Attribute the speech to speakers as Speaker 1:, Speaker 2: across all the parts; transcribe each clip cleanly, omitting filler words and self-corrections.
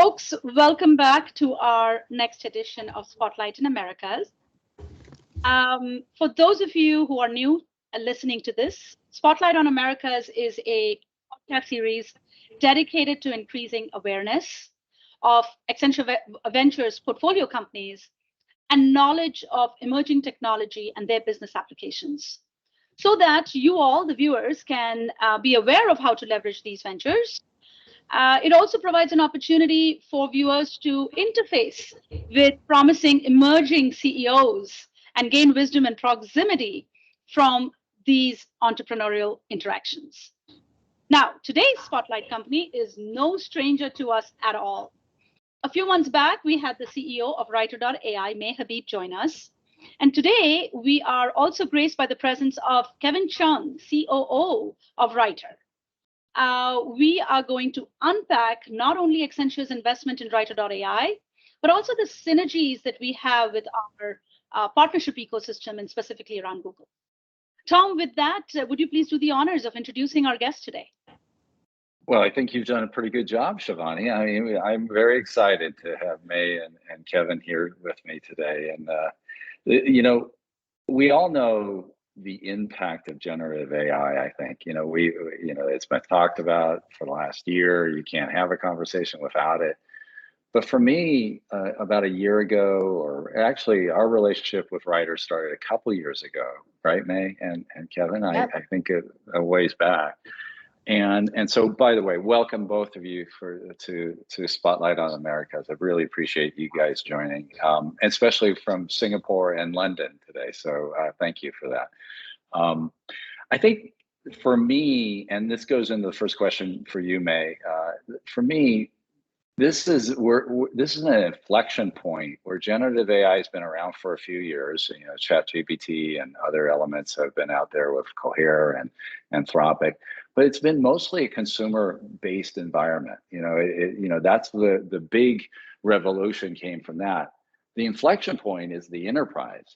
Speaker 1: folks, welcome back to our next edition of Spotlight in Americas. For those of you who are new listening to this, Spotlight on Americas is a podcast series dedicated to increasing awareness of Accenture Ventures portfolio companies and knowledge of emerging technology and their business applications, so that you all, the viewers, can be aware of how to leverage these ventures. It also provides an opportunity for viewers to interface with promising emerging CEOs and gain wisdom and proximity from these entrepreneurial interactions. Now, today's Spotlight company is no stranger to us at all. A few months back, we had the CEO of Writer.ai, May Habib, join us. And today, we are also graced by the presence of Kevin Chung, COO of Writer. We are going to unpack not only Accenture's investment in Writer.ai, but also the synergies that we have with our partnership ecosystem and specifically around Google. Tom, with that, would you please do the honors of introducing our guest today?
Speaker 2: Well, I think you've done a pretty good job, Shivani. I mean, I'm very excited to have May and Kevin here with me today. And, we all know the impact of generative AI, I think. It's been talked about for the last year. You can't have a conversation without it. But for me, about a year ago, or actually our relationship with Writer started a couple years ago, right, May and Kevin?
Speaker 3: Yep.
Speaker 2: I think a ways back. And so, by the way, welcome both of you to Spotlight on Americas. I really appreciate you guys joining, especially from Singapore and London today. So thank you for that. I think for me, and this goes into the first question for you, May. For me, this is an inflection point where generative AI has been around for a few years. ChatGPT and other elements have been out there with Cohere and Anthropic, but it's been mostly a consumer-based environment. That's the big revolution came from that. The inflection point is the enterprise.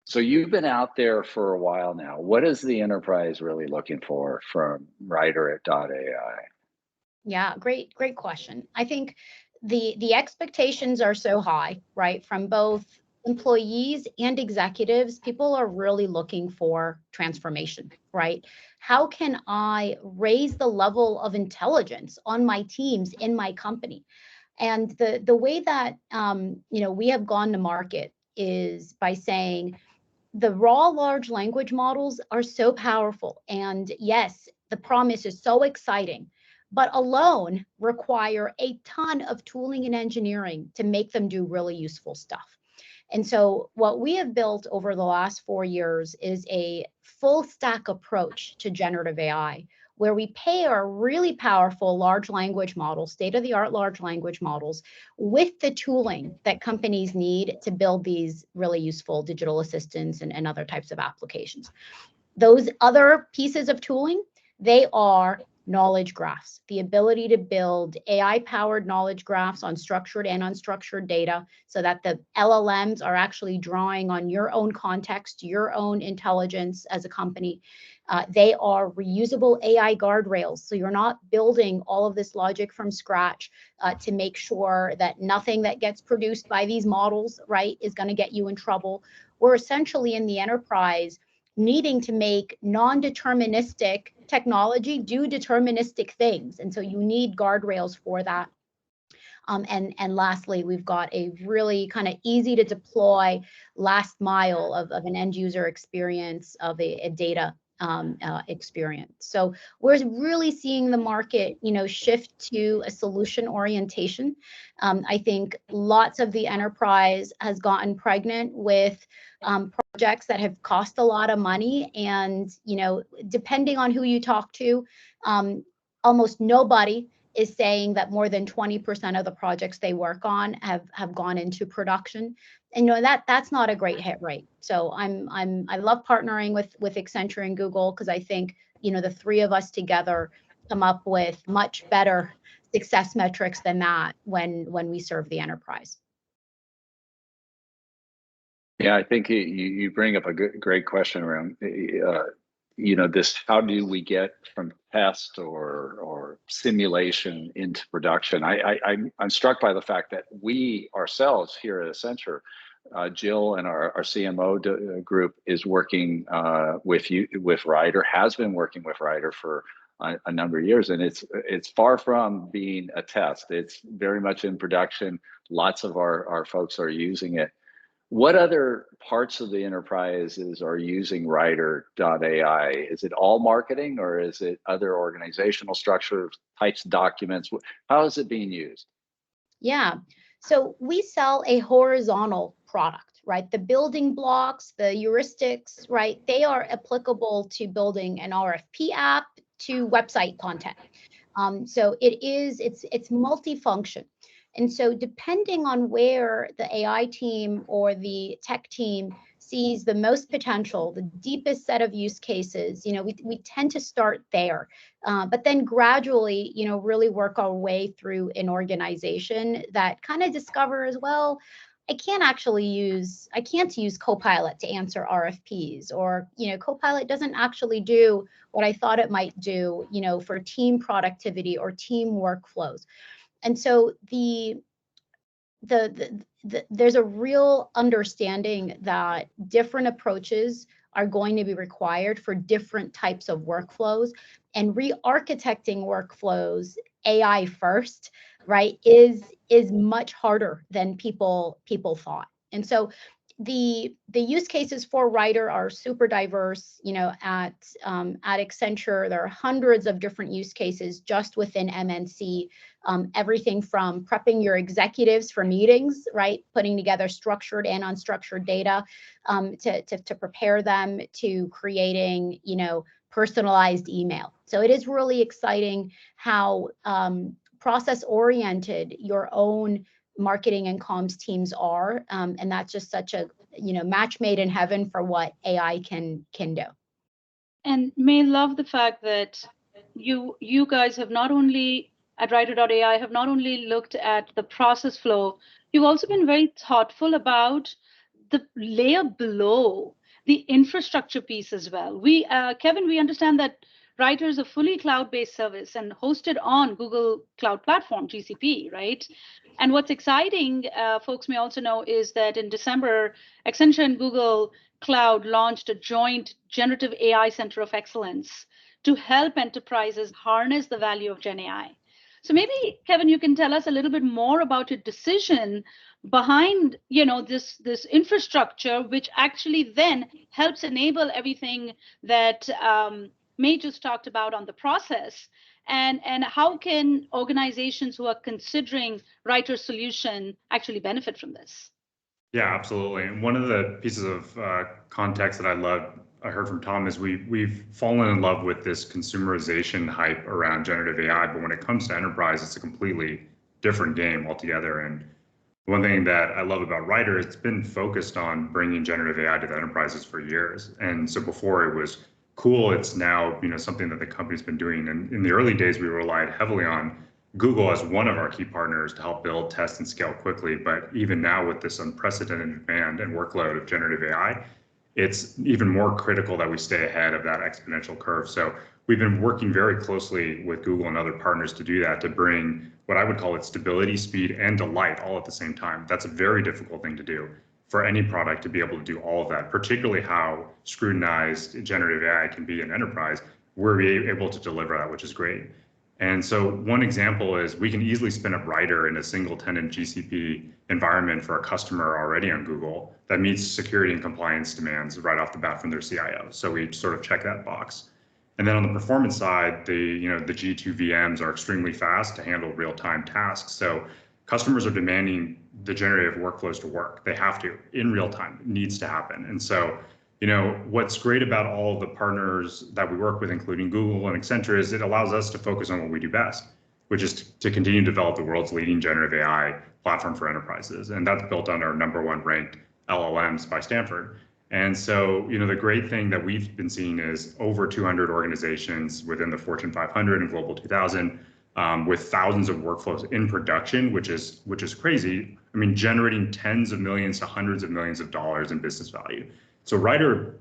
Speaker 2: So you've been out there for a while now. What is the enterprise really looking for from Writer.ai?
Speaker 3: Yeah, great question. I think the expectations are so high, right? From both employees and executives, people are really looking for transformation, right? How can I raise the level of intelligence on my teams in my company? And the way that we have gone to market is by saying the raw large language models are so powerful, and yes, the promise is so exciting, but alone require a ton of tooling and engineering to make them do really useful stuff. And so what we have built over the last 4 years is a full stack approach to generative AI, where we pair really powerful large language models, state-of-the-art large language models, with the tooling that companies need to build these really useful digital assistants and other types of applications. Those other pieces of tooling, they are knowledge graphs, the ability to build AI-powered knowledge graphs on structured and unstructured data so that the LLMs are actually drawing on your own context, your own intelligence as a company. They are reusable AI guardrails, so you're not building all of this logic from scratch to make sure that nothing that gets produced by these models, right, is going to get you in trouble. We're essentially in the enterprise needing to make non-deterministic technology do deterministic things. And so you need guardrails for that. And lastly, we've got a really kind of easy to deploy last mile of an end user experience of a data experience. So we're really seeing the market, shift to a solution orientation. I think lots of the enterprise has gotten pregnant with projects that have cost a lot of money, and depending on who you talk to, almost nobody is saying that more than 20% of the projects they work on have gone into production. And that's not a great hit rate. So I love partnering with Accenture and Google, because I think the three of us together come up with much better success metrics than that when we serve the enterprise.
Speaker 2: Yeah, I think you bring up a great question around this, how do we get from test or simulation into production? I'm struck by the fact that we ourselves here at Accenture, Jill and our CMO group is working with Writer, has been working with Writer for a number of years, and it's far from being a test. It's very much in production. Lots of our folks are using it. What other parts of the enterprises are using Writer.ai? Is it all marketing, or is it other organizational structures, types of documents? How is it being used?
Speaker 3: Yeah, so we sell a horizontal product, right? The building blocks, the heuristics, right? They are applicable to building an RFP app, to website content. So it's multifunction. And so depending on where the AI team or the tech team sees the most potential, the deepest set of use cases, we tend to start there, but then gradually, really work our way through an organization that kind of discovers, well, I can't use Copilot to answer RFPs, or, Copilot doesn't actually do what I thought it might do, for team productivity or team workflows. And so there's a real understanding that different approaches are going to be required for different types of workflows, and re-architecting workflows AI first, right, is much harder than people thought. And so the use cases for Writer are super diverse. At Accenture, there are hundreds of different use cases just within MNC. Everything from prepping your executives for meetings, right, putting together structured and unstructured data to prepare them, to creating, personalized email. So it is really exciting how process-oriented your own marketing and comms teams are, and that's just such a match made in heaven for what AI can do.
Speaker 1: And May, love the fact that you guys have not only at Writer.ai have not only looked at the process flow, you've also been very thoughtful about the layer below, the infrastructure piece as well. Kevin, we understand that Writer is a fully cloud-based service and hosted on Google Cloud Platform, GCP, right? And what's exciting, folks may also know, is that in December, Accenture and Google Cloud launched a joint generative AI center of excellence to help enterprises harness the value of Gen AI. So maybe, Kevin, you can tell us a little bit more about your decision behind, this infrastructure, which actually then helps enable everything that May just talked about on the process, and how can organizations who are considering Writer solution actually benefit from this?
Speaker 4: Yeah, absolutely. And one of the pieces of context that I heard from Tom is we've fallen in love with this consumerization hype around generative AI, but when it comes to enterprise, it's a completely different game altogether. And one thing that I love about Writer, it's been focused on bringing generative AI to the enterprises for years. And so before it was cool, it's now something that the company's been doing. And in the early days, we relied heavily on Google as one of our key partners to help build, test, and scale quickly. But even now, with this unprecedented demand and workload of generative AI, it's even more critical that we stay ahead of that exponential curve. So we've been working very closely with Google and other partners to do that, to bring what I would call it stability, speed, and delight all at the same time. That's a very difficult thing to do for any product, to be able to do all of that, particularly how scrutinized generative AI can be in enterprise. We're able to deliver that, which is great. And so one example is we can easily spin up Writer in a single tenant GCP environment for a customer already on Google that meets security and compliance demands right off the bat from their CIO. So we sort of check that box. And then on the performance side, the G2 VMs are extremely fast to handle real-time tasks. So customers are demanding the generative workflows to work. They have to, in real time. It needs to happen. And so, what's great about all of the partners that we work with, including Google and Accenture, is it allows us to focus on what we do best, which is to continue to develop the world's leading generative AI platform for enterprises. And that's built on our #1 ranked LLMs by Stanford. And so, the great thing that we've been seeing is over 200 organizations within the Fortune 500 and Global 2000 with thousands of workflows in production, which is crazy. I mean, generating tens of millions to hundreds of millions of dollars in business value. So Writer,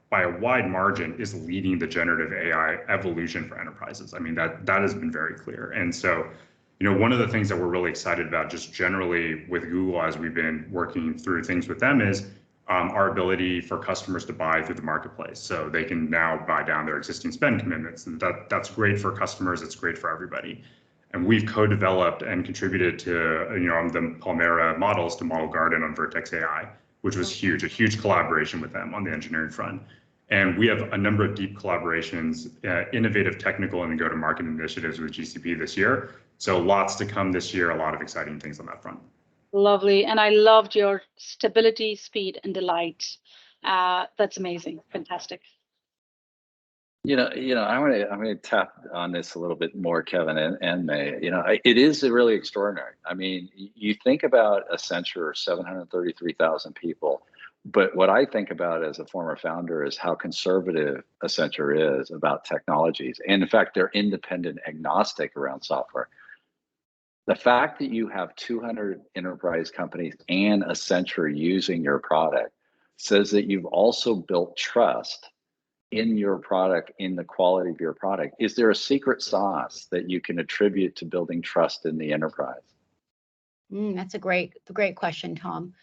Speaker 4: by a wide margin is leading the generative AI evolution for enterprises. I mean, that has been very clear. And so, one of the things that we're really excited about just generally with Google as we've been working through things with them is our ability for customers to buy through the marketplace. So they can now buy down their existing spend commitments. And that's great for customers. It's great for everybody. And we've co-developed and contributed to, the Palmera models to Model Garden on Vertex AI, which was huge, a huge collaboration with them on the engineering front. And we have a number of deep collaborations, innovative technical and go-to-market initiatives with GCP this year. So lots to come this year, a lot of exciting things on that front.
Speaker 1: Lovely. And I loved your stability, speed, and delight. That's amazing. Fantastic.
Speaker 2: I'm going to tap on this a little bit more, Kevin and May. It is really extraordinary. I mean, you think about Accenture, 733,000 people, but what I think about as a former founder is how conservative Accenture is about technologies. And in fact, they're independent, agnostic around software. The fact that you have 200 enterprise companies and Accenture using your product says that you've also built trust in your product, in the quality of your product. Is there a secret sauce that you can attribute to building trust in the enterprise?
Speaker 3: That's a great question, Tom.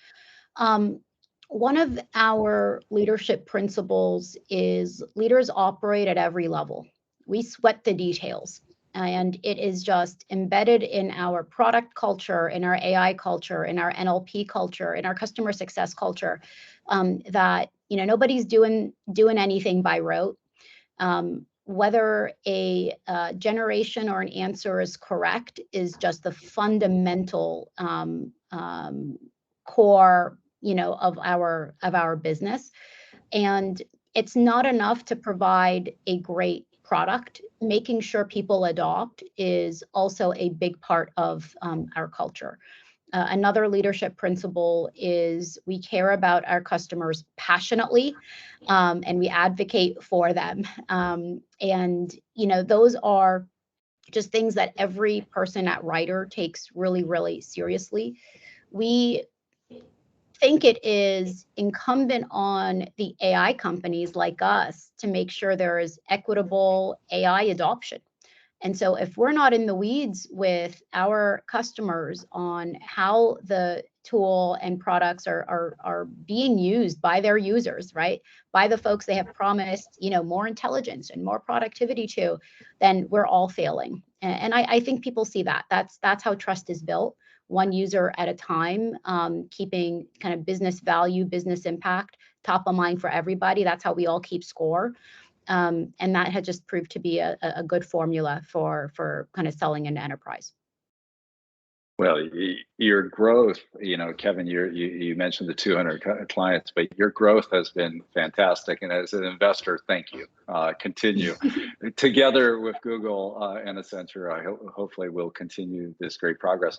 Speaker 3: One of our leadership principles is leaders operate at every level. We sweat the details, and it is just embedded in our product culture, in our AI culture, in our NLP culture, in our customer success culture, that nobody's doing anything by rote. Whether a generation or an answer is correct is just the fundamental core, of our business. And it's not enough to provide a great product. Making sure people adopt is also a big part of our culture. Another leadership principle is we care about our customers passionately, and we advocate for them. And those are just things that every person at Writer takes really, really seriously. We think it is incumbent on the AI companies like us to make sure there is equitable AI adoption. And so if we're not in the weeds with our customers on how the tool and products are being used by their users, right, by the folks they have promised, more intelligence and more productivity to, then we're all failing. And I think people see that. That's how trust is built, one user at a time, keeping kind of business value, business impact top of mind for everybody. That's how we all keep score. And that had just proved to be a good formula for kind of selling into enterprise.
Speaker 2: Well, your growth, Kevin, you mentioned the 200 clients, but your growth has been fantastic. And as an investor, thank you. Continue. Together with Google and Accenture, hopefully we'll continue this great progress.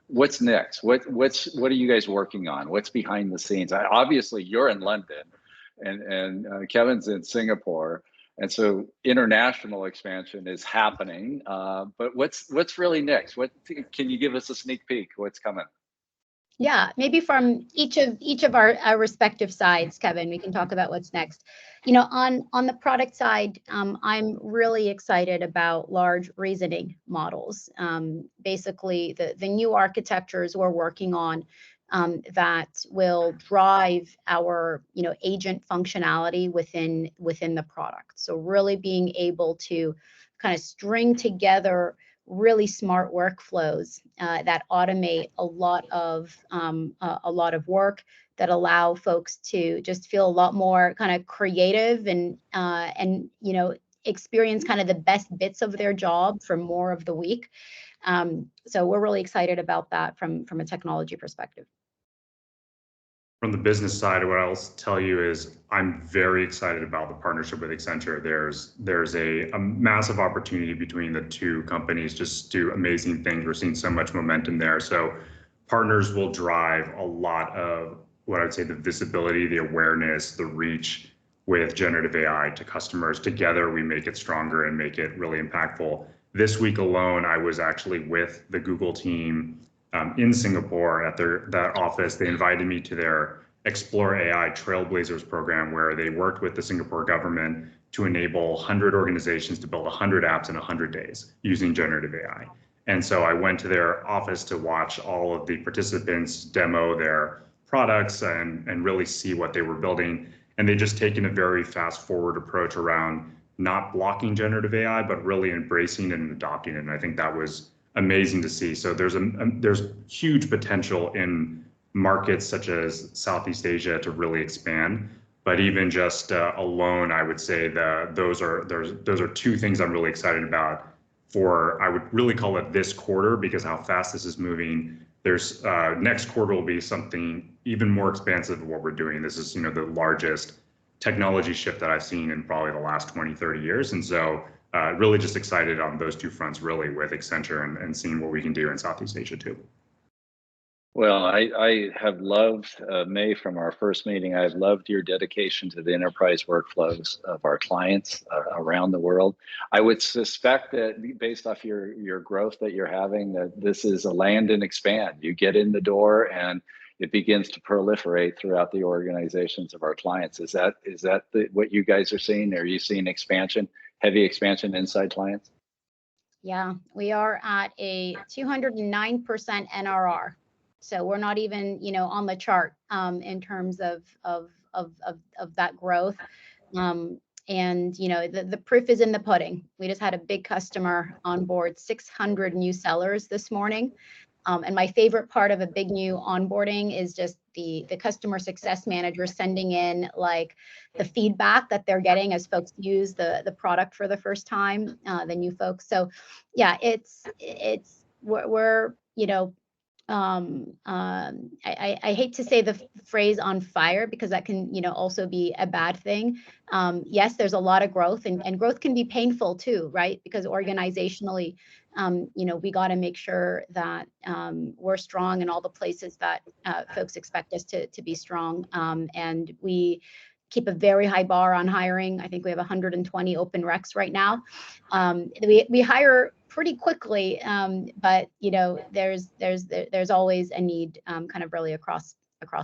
Speaker 2: What's next? What are you guys working on? What's behind the scenes? Obviously, you're in London, and Kevin's in Singapore. And so international expansion is happening, but what's really next? Can you give us a sneak peek? What's coming?
Speaker 3: Yeah, maybe from each of our respective sides, Kevin, we can talk about what's next. On the product side, I'm really excited about large reasoning models. Basically, the new architectures we're working on that will drive our agent functionality within the product. So really being able to kind of string together really smart workflows that automate a lot of work, that allow folks to just feel a lot more kind of creative and experience kind of the best bits of their job for more of the week. So we're really excited about that from a technology perspective.
Speaker 4: From the business side, what I'll tell you is I'm very excited about the partnership with Accenture. There's a massive opportunity between the two companies, just do amazing things. We're seeing so much momentum there. So partners will drive a lot of what I would say the visibility, the awareness, the reach with generative AI to customers. Together, we make it stronger and make it really impactful. This week alone, I was actually with the Google team in Singapore at that office. They invited me to their Explore AI Trailblazers program, where they worked with the Singapore government to enable 100 organizations to build 100 apps in 100 days using generative AI. And so I went to their office to watch all of the participants demo their products and really see what they were building. And they just taken a very fast forward approach around not blocking generative AI, but really embracing and adopting it. And I think that was amazing to see. So there's huge potential in markets such as Southeast Asia to really expand. But even just alone, I would say those are two things I'm really excited about for, I would really call it this quarter, because how fast this is moving. There's next quarter will be something even more expansive of what we're doing. This is, the largest technology shift that I've seen in probably the last 20, 30 years. And so really just excited on those two fronts, really, with Accenture and seeing what we can do in Southeast Asia too.
Speaker 2: Well, I have loved, May, from our first meeting, I've loved your dedication to the enterprise workflows of our clients around the world. I would suspect that based off your growth that you're having, that this is a land and expand. You get in the door and it begins to proliferate throughout the organizations of our clients. Is that what you guys are seeing? Are you seeing expansion, heavy expansion inside clients?
Speaker 3: Yeah, we are at a 209% NRR. So we're not even, on the chart in terms of that growth. And, the proof is in the pudding. We just had a big customer on board, 600 new sellers this morning. And my favorite part of a big new onboarding is just the customer success manager sending in like the feedback that they're getting as folks use the product for the first time, the new folks. So yeah, we're I hate to say the phrase on fire, because that can, also be a bad thing. Yes, there's a lot of growth, and growth can be painful too, right? Because organizationally, we got to make sure that we're strong in all the places that folks expect us to be strong. And we keep a very high bar on hiring. I think we have 120 open recs right now. We hire pretty quickly, but there's always a need, kind of really across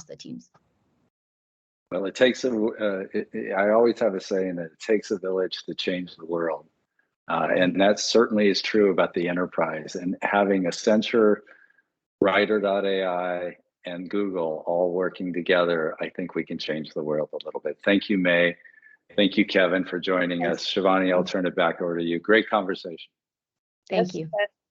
Speaker 3: the teams.
Speaker 2: Well, it takes I always have a saying that it takes a village to change the world, and that certainly is true about the enterprise. And having Accenture, Writer.ai, and Google all working together, I think we can change the world a little bit. Thank you, May. Thank you, Kevin, for joining us. Shivani, I'll turn it back over to you. Great conversation.
Speaker 3: Thank you.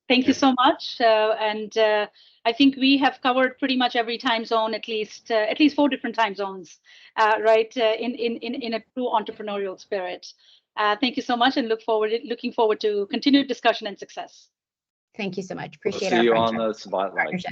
Speaker 1: Thank you so much. And I think we have covered pretty much every time zone, at least 4 different time zones, right? In a true entrepreneurial spirit. Thank you so much, and looking forward to continued discussion and success.
Speaker 3: Thank you so much. Appreciate
Speaker 2: we'll see
Speaker 3: our
Speaker 2: you
Speaker 3: friendship.
Speaker 2: on the spotlight.